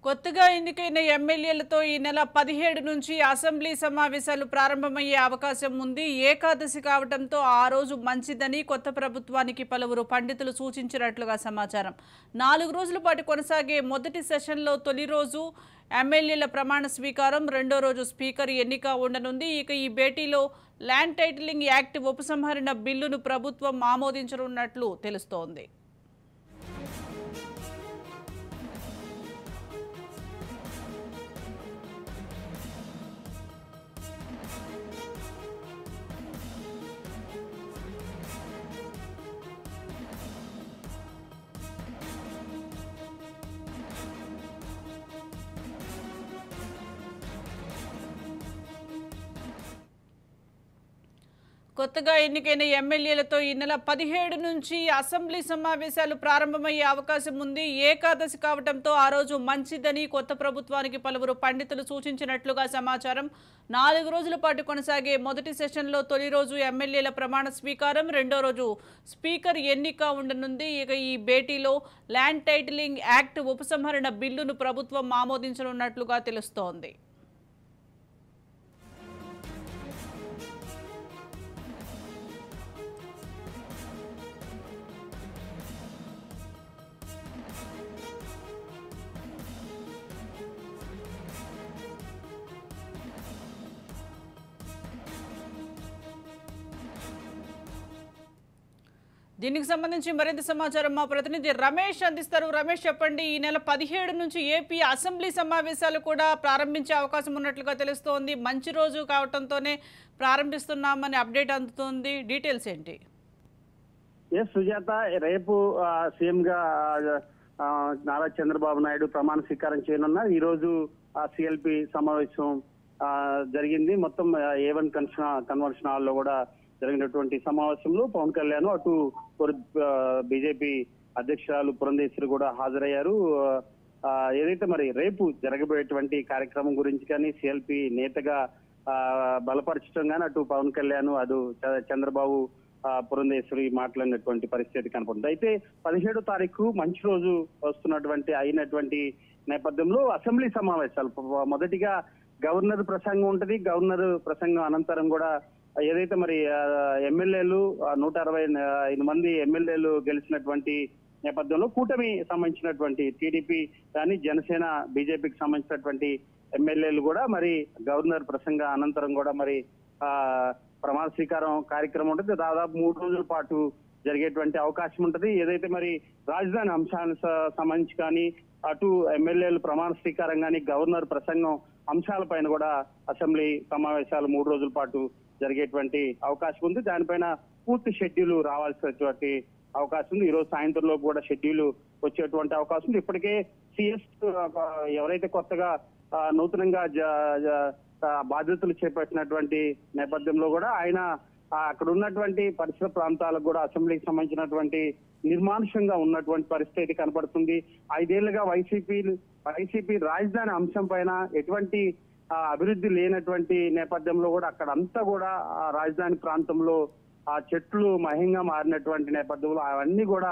కొత్తగా ఎన్నికైన ఎమ్మెల్యేలతో ఈ నెల 17 నుంచి అసెంబ్లీ సమావేశాలు ప్రారంభమయ్యే అవకాశం ఉంది. ఏకాదశి కావడంతో ఆ రోజు మంచిదని కొత్త ప్రభుత్వానికి పలువురు పండితులు సూచించినట్లుగా సమాచారం. 4 రోజుల పాటు కొనసాగే మొదటి సెషన్లో తొలి రోజు ఎమ్మెల్యేల ప్రమాణ స్వీకారం, రెండో రోజు స్పీకర్ ఎన్నిక ఉండనుంది. ఇక ఈ భేటీలో ల్యాండ్ టైటిలింగ్ యాక్ట్ ఉపసంహరణ బిల్లును ప్రభుత్వం ఆమోదించనున్నట్లు తెలుస్తోంది. కొత్తగా ఎన్నికైన ఎమ్మెల్యేలతో ఈ నెల 17 నుంచి అసెంబ్లీ సమావేశాలు ప్రారంభమయ్యే అవకాశం ఉంది. ఏకాదశి కావడంతో ఆ రోజు మంచిదని కొత్త ప్రభుత్వానికి పలువురు పండితులు సూచించినట్లుగా సమాచారం. 4 రోజుల పాటు కొనసాగే మొదటి సెషన్లో తొలి రోజు ఎమ్మెల్యేల ప్రమాణ స్వీకారం, రెండో రోజు స్పీకర్ ఎన్నిక ఉండనుంది. ఇక ఈ భేటీలో ల్యాండ్ టైటిలింగ్ యాక్ట్ ఉపసంహరణ బిల్లును ప్రభుత్వం ఆమోదించనున్నట్లుగా తెలుస్తోంది. దీనికి సంబంధించి మరింత సమాచారం మా ప్రతినిధి రమేష్ అందిస్తారు. రమేష్, చెప్పండి. ఈ నెల 17 నుంచి ఏపీ అసెంబ్లీ సమావేశాలు కూడా ప్రారంభించే అవకాశం ఉన్నట్లుగా తెలుస్తోంది. మంచి రోజు కావడంతోనే ప్రారంభిస్తున్నామని అప్డేట్ అందుతోంది. డీటెయిల్స్ ఏంటి? సుజాత, రేపు సీఎం గా నారా చంద్రబాబు నాయుడు ప్రమాణ స్వీకారం చేయనున్నారు. ఈ రోజు సిఎల్పి సమావేశం జరిగింది. మొత్తం A1 కన్వెన్షన్ హాల్ లో కూడా జరిగినటువంటి సమావేశంలో పవన్ కళ్యాణ్, అటు బీజేపీ అధ్యక్షురాలు పురంధేశ్వరి కూడా హాజరయ్యారు. ఏదైతే మరి రేపు జరగబోయేటువంటి కార్యక్రమం గురించి కానీ సిఎల్పి నేతగా బలపరచడం కానీ అటు పవన్ కళ్యాణ్, అటు చంద్రబాబు, పురంధేశ్వరి మాట్లాడినటువంటి పరిస్థితి కనపడుతుంది. అయితే 17వ తారీఖు మంచి రోజు అయినటువంటి నేపథ్యంలో అసెంబ్లీ సమావేశాలు మొదటిగా గవర్నర్ ప్రసంగం ఉంటది. గవర్నర్ ప్రసంగం అనంతరం కూడా ఏదైతే మరి ఎమ్మెల్యేలు 165 మంది ఎమ్మెల్యేలు గెలిచినటువంటి నేపథ్యంలో కూటమి సంబంధించినటువంటి టీడీపీ కానీ జనసేన, బీజేపీకి సంబంధించినటువంటి ఎమ్మెల్యేలు కూడా మరి గవర్నర్ ప్రసంగ అనంతరం కూడా మరి ప్రమాణ స్వీకారం కార్యక్రమం ఉంటుంది. దాదాపు 3 రోజుల పాటు జరిగేటువంటి అవకాశం ఉంటది. ఏదైతే మరి రాజధాని అంశానికి సంబంధించి కానీ అటు ఎమ్మెల్యేలు ప్రమాణ స్వీకారం కానీ గవర్నర్ ప్రసంగం అంశాలపైన కూడా అసెంబ్లీ సమావేశాలు 3 రోజుల పాటు జరిగేటువంటి అవకాశం ఉంది. దానిపైన పూర్తి షెడ్యూల్ రావాల్సినటువంటి అవకాశం ఉంది. ఈ రోజు సాయంత్రంలో కూడా షెడ్యూల్ వచ్చేటువంటి అవకాశం ఉంది. ఇప్పటికే సిఎస్ ఎవరైతే కొత్తగా నూతనంగా బాధ్యతలు చేపట్టినటువంటి నేపథ్యంలో కూడా ఆయన అక్కడ ఉన్నటువంటి పరిసర ప్రాంతాలకు కూడా అసెంబ్లీకి సంబంధించినటువంటి నిర్మానుషంగా ఉన్నటువంటి పరిస్థితి కనపడుతుంది. 5 ఏళ్లుగా వైసీపీ రాజధాని అంశం పైన ఎటువంటి అభివృద్ధి లేనటువంటి నేపథ్యంలో కూడా అక్కడ అంతా కూడా రాజధాని ప్రాంతంలో ఆ చెట్లు మహంగా మారినటువంటి నేపథ్యంలో అవన్నీ కూడా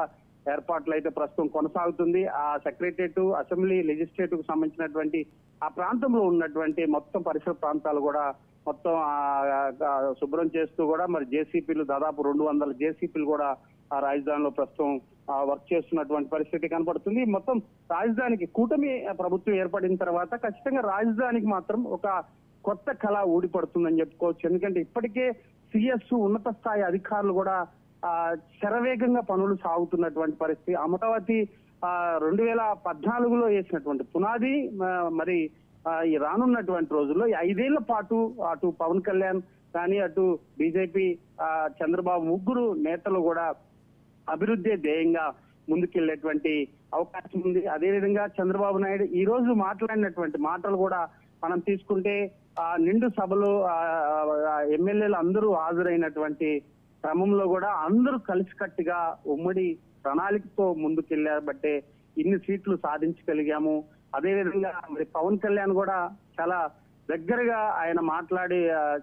ఏర్పాట్లు అయితే ప్రస్తుతం కొనసాగుతుంది. ఆ సెక్రటరియట్, అసెంబ్లీ, లెజిస్లేటివ్ కు సంబంధించినటువంటి ఆ ప్రాంతంలో ఉన్నటువంటి మొత్తం పరిసర ప్రాంతాలు కూడా మొత్తం శుభ్రం చేస్తూ కూడా మరి జేసీపీలు దాదాపు 200 జేసీపీలు కూడా ఆ రాజధానిలో ప్రస్తుతం వర్క్ చేస్తున్నటువంటి పరిస్థితి కనపడుతుంది. మొత్తం రాజధానికి కూటమి ప్రభుత్వం ఏర్పడిన తర్వాత ఖచ్చితంగా రాజధానికి మాత్రం ఒక కొత్త కళ ఊడిపడుతుందని చెప్పుకోవచ్చు. ఎందుకంటే ఇప్పటికే సిఎస్ ఉన్నత స్థాయి అధికారులు కూడా శరవేగంగా పనులు సాగుతున్నటువంటి పరిస్థితి. అమరావతి 2014లో వేసినటువంటి పునాది మరి ఈ రానున్నటువంటి రోజుల్లో 5 ఏళ్ల పాటు అటు పవన్ కళ్యాణ్ కానీ అటు బీజేపీ చంద్రబాబు ముగ్గురు నేతలు కూడా అభివృద్ధి ధ్యేయంగా ముందుకెళ్లేటువంటి అవకాశం ఉంది. అదేవిధంగా చంద్రబాబు నాయుడు ఈ రోజు మాట్లాడినటువంటి మాటలు కూడా మనం తీసుకుంటే నిండు సభలో ఎమ్మెల్యేలు అందరూ హాజరైనటువంటి క్రమంలో కూడా అందరూ కలిసికట్టుగా ఉమ్మడి ప్రణాళికతో ముందుకెళ్లాబట్టే ఇన్ని సీట్లు సాధించగలిగాము. అదేవిధంగా మరి పవన్ కళ్యాణ్ కూడా చాలా దగ్గరగా ఆయన మాట్లాడి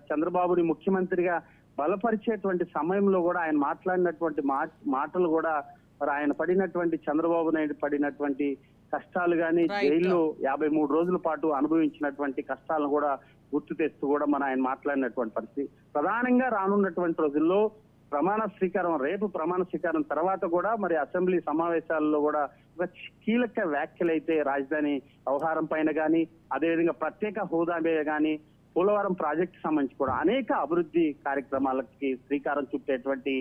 చంద్రబాబుని ముఖ్యమంత్రిగా బలపరిచేటువంటి సమయంలో కూడా ఆయన మాట్లాడినటువంటి మాటలు కూడా మరి ఆయన పడినటువంటి చంద్రబాబు నాయుడు పడినటువంటి కష్టాలు గాని Right. జైల్లో 53 రోజుల పాటు అనుభవించినటువంటి కష్టాలను కూడా గుర్తు తెస్తూ కూడా ఆయన మాట్లాడినటువంటి పరిస్థితి. ప్రధానంగా రానున్నటువంటి రోజుల్లో రేపు ప్రమాణ స్వీకారం తర్వాత కూడా మరి అసెంబ్లీ సమావేశాల్లో కూడా ఒక కీలక వ్యాఖ్యలు అయితే రాజధాని వ్యవహారం పైన కానీ, అదేవిధంగా ప్రత్యేక హోదా మీద కానీ, పోలవరం ప్రాజెక్టు సంబంధించి కూడా అనేక అభివృద్ధి కార్యక్రమాలకి శ్రీకారం చుట్టేటువంటి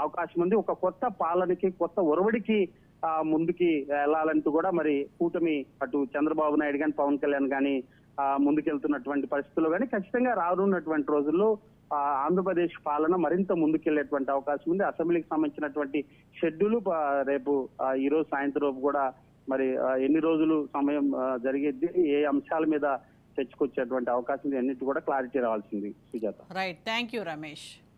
అవకాశం ఉంది. ఒక కొత్త పాలనకి, కొత్త ఒరవడికి ముందుకి వెళ్లాలంటూ కూడా మరి కూటమి అటు చంద్రబాబు నాయుడు కానీ, పవన్ కళ్యాణ్ కానీ ముందుకెళ్తున్నటువంటి పరిస్థితుల్లో కానీ ఖచ్చితంగా రానున్నటువంటి రోజుల్లో ఆంధ్రప్రదేశ్ పాలన మరింత ముందుకెళ్లేటువంటి అవకాశం ఉంది. అసెంబ్లీకి సంబంధించినటువంటి షెడ్యూల్ రేపు ఈ రోజు సాయంత్రం కూడా మరి ఎన్ని రోజులు సమయం జరిగేది, ఏ అంశాల మీద తెచ్చుకొచ్చేటువంటి అవకాశం ఉంది, అన్నిటి కూడా క్లారిటీ రావాల్సింది Sujatha. Right, thank you Ramesh.